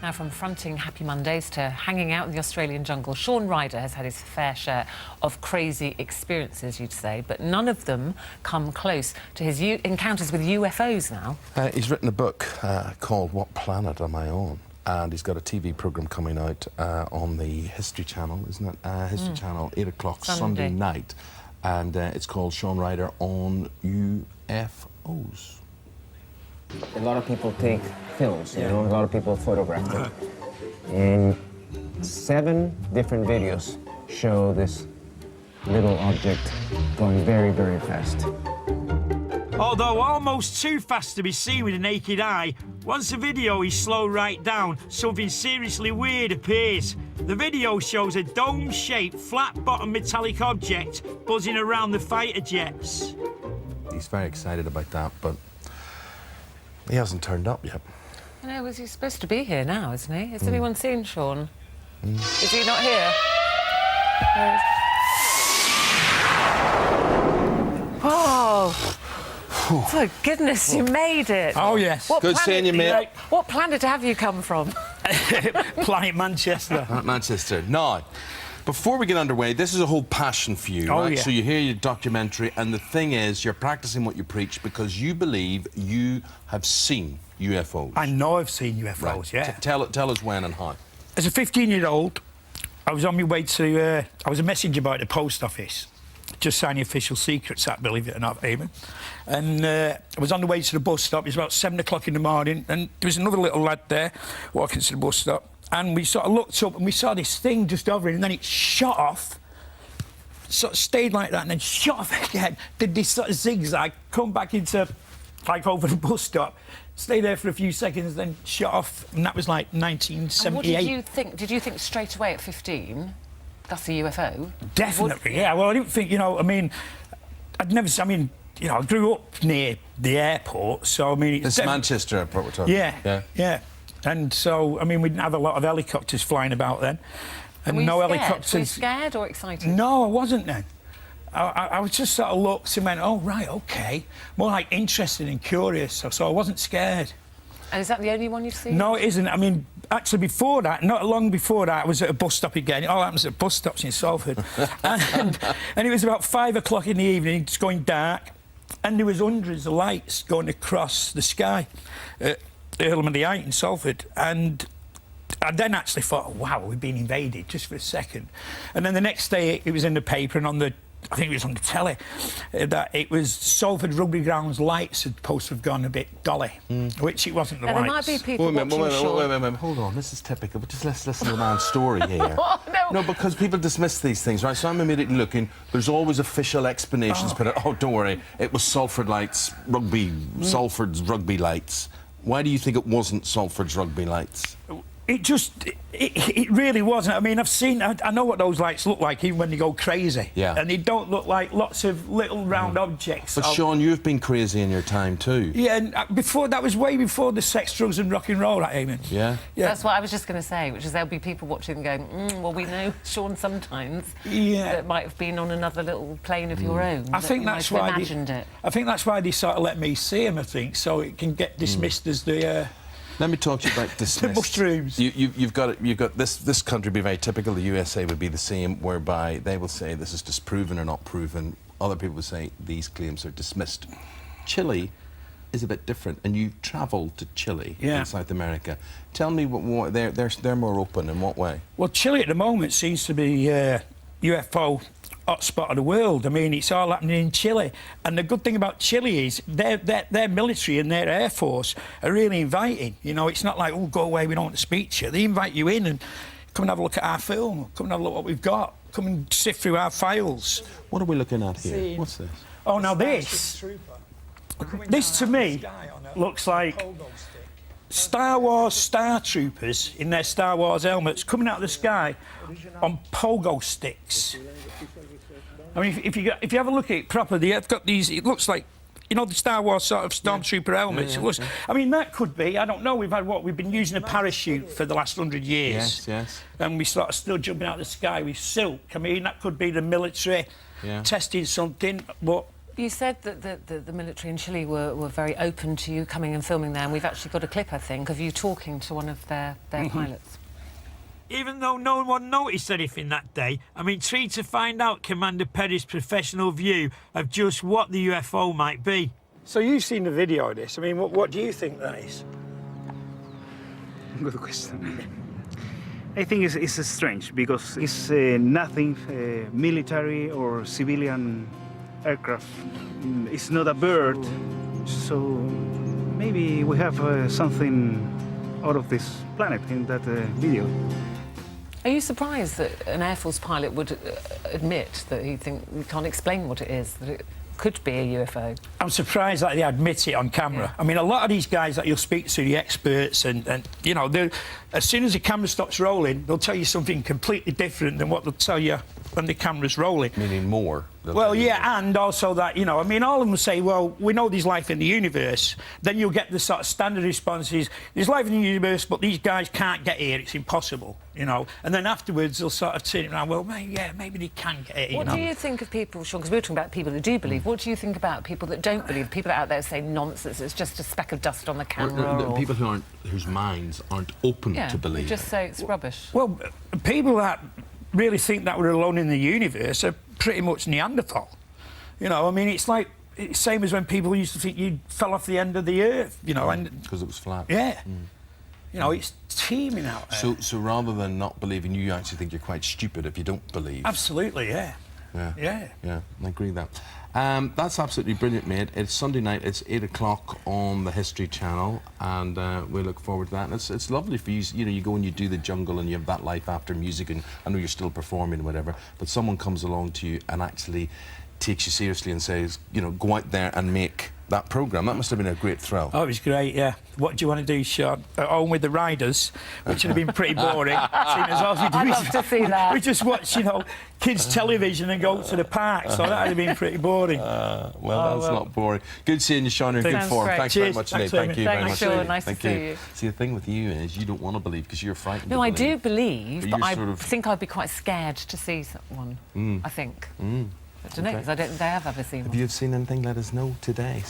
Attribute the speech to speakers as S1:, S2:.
S1: Now, from fronting Happy Mondays to hanging out in the Australian jungle, Shaun Ryder has had his fair share of crazy experiences, you'd say, but none of them come close to his encounters with UFOs now.
S2: He's written a book called What Planet Am I On? And he's got a TV programme coming out on the History Channel, isn't it? History Channel, 8 o'clock Sunday night. And it's called Shaun Ryder on UFOs.
S3: A lot of people take films, you know, a lot of people photograph them. And 7 different videos show this little object going very, very fast.
S4: Although almost too fast to be seen with the naked eye, once the video is slowed right down, something seriously weird appears. The video shows a dome-shaped, flat-bottomed metallic object buzzing around the fighter jets.
S2: He's very excited about that, but he hasn't turned up yet.
S1: I know, he's supposed to be here now, isn't he? Has anyone seen Shaun? Is he not here? Oh! For goodness, you made it.
S4: Oh, yes.
S2: Good seeing you, mate.
S1: What planet have you come from?
S4: Planet Manchester.
S2: Manchester. Now, before we get underway, this is a whole passion for you, right?
S4: Yeah.
S2: So you hear your documentary, and the thing is, you're practicing what you preach because you believe you have seen UFOs.
S4: I know I've seen UFOs,
S2: Right.
S4: yeah.
S2: Tell us when and how.
S4: As a 15-year-old, I was on my way to... I was a messenger boy at the post office, just signing Official Secrets Act, believe it or not, Eamon. And I was on the way to the bus stop. It was about 7 o'clock in the morning, and there was another little lad there walking to the bus stop. And we sort of looked up, and we saw this thing just hovering, and then it shot off. Sort of stayed like that, and then shot off again. Did this sort of zigzag, come back into, like, over the bus stop, stay there for a few seconds, then shot off, and that was like 1978.
S1: And what did you think? Did you think straight away at 15, that's a UFO?
S4: Definitely, yeah. Well, I didn't think, you know, I mean, you know, I grew up near the airport, so, I mean...
S2: It's Manchester Airport we're talking
S4: about. Yeah. And so, I mean, we didn't have a lot of helicopters flying about then. And no helicopters...
S1: Were you scared or excited?
S4: No, I wasn't then. I was just sort of looked and went, oh, right, OK. More like interested and curious, so I wasn't scared.
S1: And is that the only one you've seen?
S4: No, it isn't. I mean, actually, before that, not long before that, I was at a bus stop again. It all happens at bus stops in Salford. and it was about 5 o'clock in the evening, it's going dark, and there was hundreds of lights going across the sky at Earlham and the Height in Salford. And I then actually thought, oh, wow, we've been invaded, just for a second. And then the next day, it was in the paper and on the... I think it was on the telly, that it was Salford Rugby Ground's lights had supposed to have gone a bit dolly, which it wasn't the lights.
S1: There might be people
S2: Wait,
S1: watching
S2: hold on, this is typical, but just let's listen to the man's story here.
S1: No,
S2: because people dismiss these things, right? So I'm immediately looking, there's always official explanations, but don't worry, it was Salford lights, Salford's rugby lights. Why do you think it wasn't Salford's rugby lights?
S4: It really wasn't. I mean, I know what those lights look like, even when they go crazy. Yeah. And they don't look like lots of little round objects.
S2: But Shaun, you've been crazy in your time too.
S4: Yeah, and that was way before the sex, drugs and rock and roll, that Eamon.
S2: Yeah?
S1: That's what I was just going to say, which is there'll be people watching and going, well, we know Shaun sometimes that might have been on another little plane of your own.
S4: I think that's why
S1: imagined it.
S4: I think that's why they sort of let me see him, I think, so it can get dismissed as the...
S2: Let me talk to you about dismissed.
S4: The mushrooms.
S2: You've got this country be very typical. The USA would be the same, whereby they will say this is disproven or not proven. Other people would say these claims are dismissed. Chile is a bit different, and you've travelled to Chile in South America. Tell me what they're more open in what way?
S4: Well, Chile at the moment seems to be UFO hotspot of the world. I mean, it's all happening in Chile. And the good thing about Chile is their military and their air force are really inviting. You know, it's not like, oh, go away, we don't want to speak to you. They invite you in and come and have a look at our film, come and have a look at what we've got, come and sift through our files.
S2: What are we looking at here? What's this?
S4: Oh, now this to me looks like Star Wars Star Troopers in their Star Wars helmets coming out of the sky on pogo sticks. I mean, if you have a look at it properly, they've got these. It looks like, you know, the Star Wars sort of stormtrooper helmets. It looks. I mean, that could be. I don't know. We've been using a parachute for the last 100 years.
S2: Yes.
S4: And we sort of still jumping out of the sky with silk. I mean, that could be the military testing something. But
S1: You said that the military in Chile were very open to you coming and filming there, and we've actually got a clip, I think, of you talking to one of their pilots.
S4: Even though no one noticed anything that day, I'm intrigued to find out Commander Perry's professional view of just what the UFO might be. So you've seen the video of this. I mean, what do you think that is?
S5: Good question. I think it's strange because it's nothing military or civilian aircraft. It's not a bird, so maybe we have something out of this planet in that video.
S1: Are you surprised that an Air Force pilot would admit that he can't explain what it is, that it could be a UFO?
S4: I'm surprised that they admit it on camera.
S1: Yeah.
S4: I mean, a lot of these guys that you'll speak to, the experts, and you know, as soon as the camera stops rolling, they'll tell you something completely different than what they'll tell you when the camera's rolling.
S2: Meaning more.
S4: Well, yeah, and also that, you know, I mean, all of them say, well, we know there's life in the universe. Then you'll get the sort of standard responses, there's life in the universe, but these guys can't get here, it's impossible, you know. And then afterwards, they'll sort of turn it around, well, maybe they can get here,
S1: What do you think of people, Shaun, because we're talking about people that do believe, what do you think about people that don't believe, people out there say nonsense, it's just a speck of dust on the camera?
S2: Or people whose minds aren't open to believe.
S1: Who just say it's rubbish.
S4: Well, people that really think that we're alone in the universe are pretty much Neanderthal. You know, I mean, it's like, it's same as when people used to think you fell off the end of the earth, you know, and...
S2: Because it was flat.
S4: Yeah. You know, it's teeming out there.
S2: So rather than not believing, you actually think you're quite stupid if you don't believe.
S4: Absolutely, yeah.
S2: Yeah, I agree with that. That's absolutely brilliant, mate. It's Sunday night, it's 8 o'clock on the History Channel, and we look forward to that. And it's lovely for you, you know, you go and you do the jungle and you have that life after music, and I know you're still performing and whatever, but someone comes along to you and actually takes you seriously and says, you know, go out there and make that programme. That must have been a great thrill.
S4: Oh, it was great, yeah. What do you want to do, Shaun? At home with the Riders, which would have been pretty boring. Seeing as all we do
S1: I'd love to see that.
S4: We just watch, you know, kids' television and go to the park, so that would have been pretty boring.
S2: That's not boring. Good seeing you, Shaun, in good
S1: Sounds
S2: form.
S1: great.
S2: Thanks
S4: Cheers.
S2: very much,
S4: Thanks,
S2: Nate. Thank you very
S1: Thanks,
S2: much.
S1: Shaun. Nice to
S2: Thank
S1: see you.
S2: See, the thing with you is you don't want to believe because you're frightened.
S1: No,
S2: to
S1: I
S2: believe.
S1: do believe, but
S2: you're
S1: I
S2: sort of-
S1: think I'd be quite scared to see someone, I think. I don't know, because I don't think I have ever seen one.
S2: If you've seen anything, let us know today.